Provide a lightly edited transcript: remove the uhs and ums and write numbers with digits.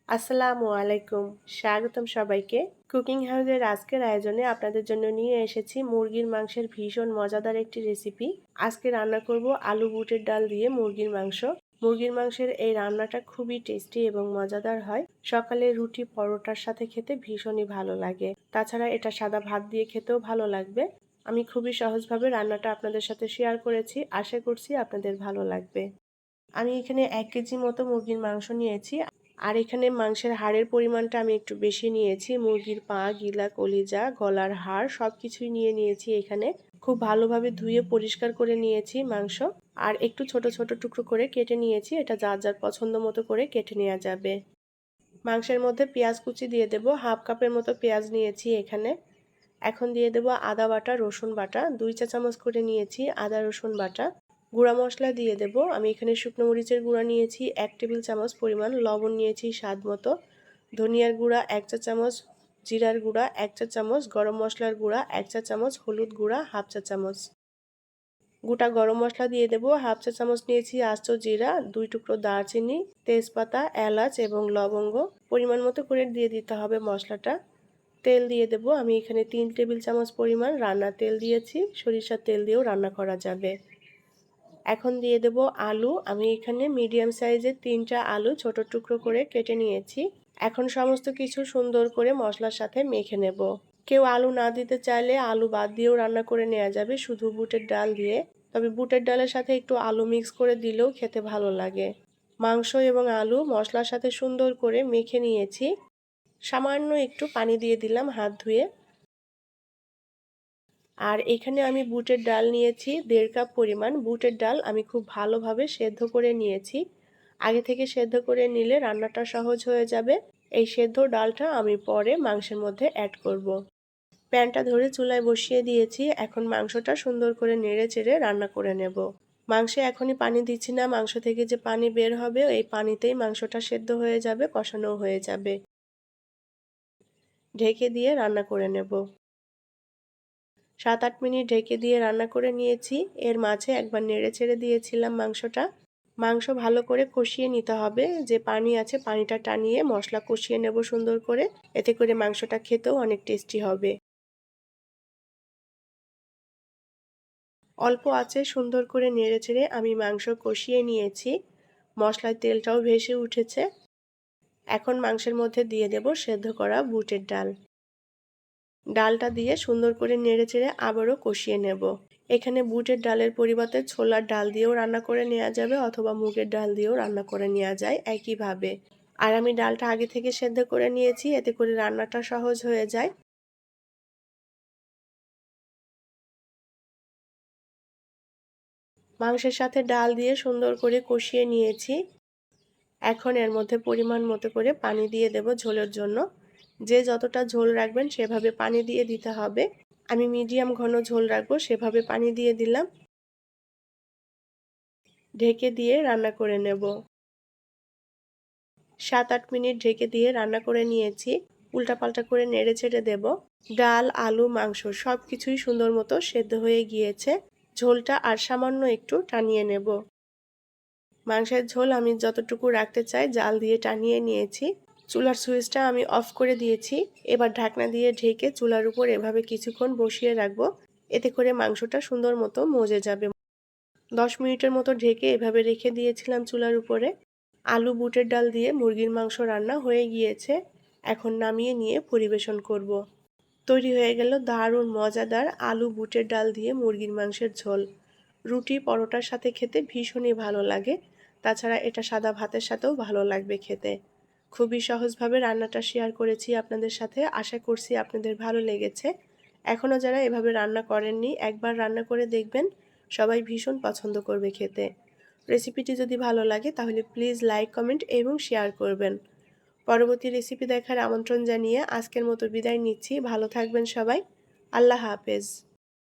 আসসালামু আলাইকুম। স্বাগতম সবাইকে। কুকিং হাউসের আজকের আয়োজনে আপনাদের জন্য নিয়ে এসেছি মুরগির মাংসের ভীষণ মজাদার একটি রেসিপি। আজকে রান্না করব আলু বুটের ডাল দিয়ে মুরগির মাংস। মুরগির মাংসের এই রান্নাটা খুবই টেস্টি এবং মজাদার হয়। সকালে রুটি পরোটার সাথে খেতে ভীষণই ভালো লাগে। তাছাড়া এটা সাদা ভাত দিয়ে খেতেও ভালো লাগবে। আমি খুবই সহজভাবে রান্নাটা আপনাদের সাথে শেয়ার করেছি। আশা করছি আপনাদের ভালো লাগবে। আমি এখানে 1 কেজি মতো মুরগির মাংস নিয়েছি। আর এখানে মাংসের হাড়ের পরিমাণটা আমি একটু বেশি নিয়েছি। মুরগির পা, গিলা, কলিজা, গলার হাড় সবকিছুই নিয়েছি এখানে। খুব ভালোভাবে ধুয়ে পরিষ্কার করে নিয়েছি মাংস। আর একটু ছোট ছোট টুকরো করে কেটে নিয়েছি। এটা যার যার পছন্দ মতো করে কেটে নেওয়া যাবে। মাংসের মধ্যে পেঁয়াজ কুচি দিয়ে দেব। হাফ কাপের মতো পেঁয়াজ নিয়েছি এখানে। এখন দিয়ে দেব আদা বাটা, রসুন বাটা। 2 চা চামচ করে নিয়েছি আদা রসুন বাটা। গুঁড়া মশলা দিয়ে দেব। আমি এখানে শুকনো মরিচের গুঁড়া নিয়েছি 1 টেবিল চামচ পরিমাণ, লবণ নিয়েছি স্বাদ মতো, ধনিয়ার গুঁড়া 1 চা চামচ, জিরার গুঁড়া 1 চা চামচ, গরম মশলার গুঁড়া 1 চা চামচ, হলুদ গুঁড়া হাফ চা চামচ। গোটা গরম মশলা দিয়ে দেব। হাফ চা চামচ নিয়েছি আস্ত জিরা, 2 টুকরো দারচিনি, তেজপাতা, এলাচ এবং লবঙ্গ। পরিমাণ মতো করে দিয়ে দিতে হবে মশলাটা। তেল দিয়ে দেব। আমি এখানে 3 টেবিল চামচ পরিমাণ রান্নার তেল দিয়েছি। সরিষার তেল দিয়েও রান্না করা যাবে। এখন দিয়ে দেব আলু। আমি এখানে মিডিয়াম সাইজের 3টা আলু ছোট টুকরো করে কেটে নিয়েছি। এখন সমস্ত কিছু সুন্দর করে মশলার সাথে মেখে নেব। কেউ আলু না দিতে চাইলে আলু বাদ দিয়েও রান্না করে নেওয়া যাবে শুধু বুটের ডাল দিয়ে। তবে বুটের ডালের সাথে একটু আলু মিক্স করে দিলেও খেতে ভালো লাগে। মাংস এবং আলু মশলার সাথে সুন্দর করে মেখে নিয়েছি। সামান্য একটু পানি দিয়ে দিলাম হাত ধুয়ে। আর এখানে আমি বুটের ডাল নিয়েছি 1.5 কাপ পরিমাণ। বুটের ডাল আমি খুব ভালোভাবে সেদ্ধ করে নিয়েছি। আগে থেকে সেদ্ধ করে নিলে রান্নাটা সহজ হয়ে যাবে। এই সেদ্ধ ডালটা আমি পরে মাংসের মধ্যে অ্যাড করব। প্যানটা ধরে চুলায় বসিয়ে দিয়েছি। এখন মাংসটা সুন্দর করে নেড়ে চেড়ে রান্না করে নেব। মাংসে এখনই পানি দিচ্ছি না। মাংস থেকে যে পানি বের হবে এই পানিতেই মাংসটা সেদ্ধ হয়ে যাবে, কষানো হয়ে যাবে। ঢেকে দিয়ে রান্না করে নেব। 7-8 মিনিট ঢেকে দিয়ে রান্না করে নিয়েছি। এর মাঝে একবার নেড়ে চেড়ে দিয়েছিলাম মাংসটা। মাংস ভালো করে কষিয়ে নিতে হবে। যে পানি আছে পানিটা টানিয়ে মশলা কষিয়ে নেব সুন্দর করে। এতে করে মাংসটা খেতেও অনেক টেস্টি হবে। অল্প আঁচে সুন্দর করে নেড়ে চেড়ে আমি মাংস কষিয়ে নিয়েছি। মশলার তেলটাও ভেসে উঠেছে। এখন মাংসের মধ্যে দিয়ে দেব সেদ্ধ করা বুটের ডাল। ডালটা দিয়ে সুন্দর করে নেড়েচেড়ে আবারও কষিয়ে নেব। এখানে বুটের ডালের পরিবর্তে ছোলার ডাল দিয়েও রান্না করে নেওয়া যাবে অথবা মুগের ডাল দিয়েও রান্না করে নেওয়া যায় একইভাবে। আর আমি ডালটা আগে থেকে সেদ্ধ করে নিয়েছি, এতে করে রান্নাটা সহজ হয়ে যায়। মাংসের সাথে ডাল দিয়ে সুন্দর করে কষিয়ে নিয়েছি। এখন এর মধ্যে পরিমাণ মতো করে পানি দিয়ে দেব ঝোলের জন্য। যে যতটা ঝোল রাখবেন সেভাবে পানি দিয়ে দিতে হবে। আমি মিডিয়াম ঘন ঝোল রাখবো, সেভাবে পানি দিয়ে দিলাম। ঢেকে দিয়ে রান্না করে নেব। 7-8 মিনিট ঢেকে দিয়ে রান্না করে নিয়েছি। উল্টাপাল্টা করে নেড়ে ছেড়ে দেব। ডাল, আলু, মাংস সবকিছুই সুন্দর মতো সেদ্ধ হয়ে গিয়েছে। ঝোলটা আর সামান্য একটু টানিয়ে নেব। মাংসের ঝোল আমি যতটুকু রাখতে চাই জাল দিয়ে টানিয়ে নিয়েছি। চুলার সুইচটা আমি অফ করে দিয়েছি। এবার ঢাকনা দিয়ে ঢেকে চুলার উপর এভাবে কিছুক্ষণ বসিয়ে রাখবো। এতে করে মাংসটা সুন্দর মতো মজে যাবে। 10 মিনিটের মতো ঢেকে এভাবে রেখে দিয়েছিলাম চুলার উপরে। আলু বুটের ডাল দিয়ে মুরগির মাংস রান্না হয়ে গিয়েছে। এখন নামিয়ে নিয়ে পরিবেশন করব। তৈরি হয়ে গেল দারুণ মজাদার আলু বুটের ডাল দিয়ে মুরগির মাংসের ঝোল। রুটি পরোটার সাথে খেতে ভীষণই ভালো লাগে। তাছাড়া এটা সাদা ভাতের সাথেও ভালো লাগবে খেতে। খুবই সহজভাবে রান্নাটা শেয়ার করেছি আপনাদের সাথে। আশা করছি আপনাদের ভালো লেগেছে। এখনও যারা এভাবে রান্না করেননি একবার রান্না করে দেখবেন। সবাই ভীষণ পছন্দ করবে খেতে। রেসিপিটি যদি ভালো লাগে তাহলে প্লিজ লাইক, কমেন্ট এবং শেয়ার করবেন। পরবর্তী রেসিপি দেখার আমন্ত্রণ জানিয়ে আজকের মতো বিদায় নিচ্ছি। ভালো থাকবেন সবাই। আল্লাহ হাফেজ।